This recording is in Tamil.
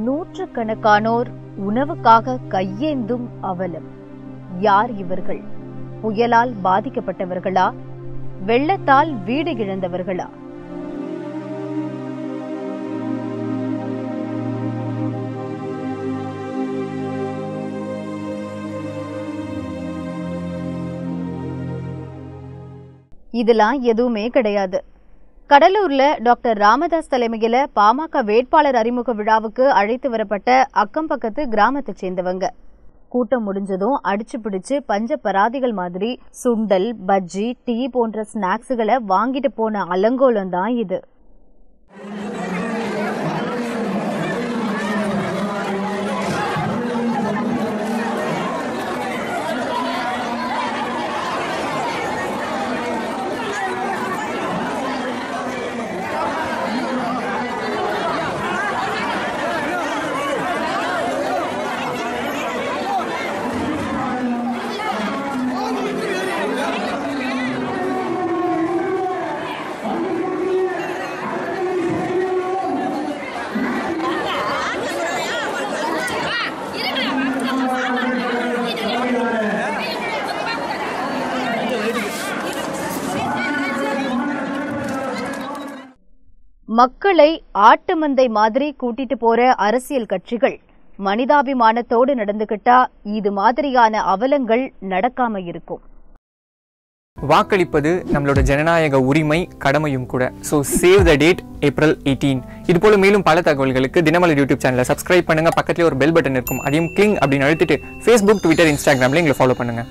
நூற்றுக்கணக்கானோர் உணவுக்காக கையேந்தும் அவலம். யார் இவர்கள்? புயலால் பாதிக்கப்பட்டவர்களா? வெள்ளத்தால் வீடு இழந்தவர்களா? இதெல்லாம் எதுவுமே கிடையாது. கடலூர்ல டாக்டர் ராமதாஸ் தலைமையில பாமக வேட்பாளர் அறிமுக விழாவுக்கு அழைத்து வரப்பட்ட அக்கம் பக்கத்து கிராமத்தை சேர்ந்தவங்க. கூட்டம் முடிஞ்சதும் அடிச்சு பிடிச்சு பஞ்ச பராதிகள் மாதிரி சுண்டல், பஜ்ஜி, டீ போன்ற ஸ்நாக்ஸுகளை வாங்கிட்டு போன அலங்கோலம் தான் இது. மக்களை ஆட்டு மந்தை மாதிரி கூட்டிட்டு போற அரசியல் கட்சிகள் மனிதாபிமானத்தோடு நடந்துகிட்டா இது மாதிரியான அவலங்கள் நடக்காம இருக்கும். வாக்களிப்பது நம்மளோட ஜனநாயக உரிமை, கடமையும் கூட. So save the date, April 18. இது போல மேலும் பல தகவல்களுக்கு தினமலர் யூடியூப் சேனலை சப்ஸ்கிரைப் பண்ணுங்க. பக்கத்துல ஒரு பெல் பட்டன் இருக்கும், அதையும் கிளிங் அப்படின்னு அழுத்திட்டு Facebook, Twitter, Instagramல எங்களை ஃபாலோ பண்ணுங்க.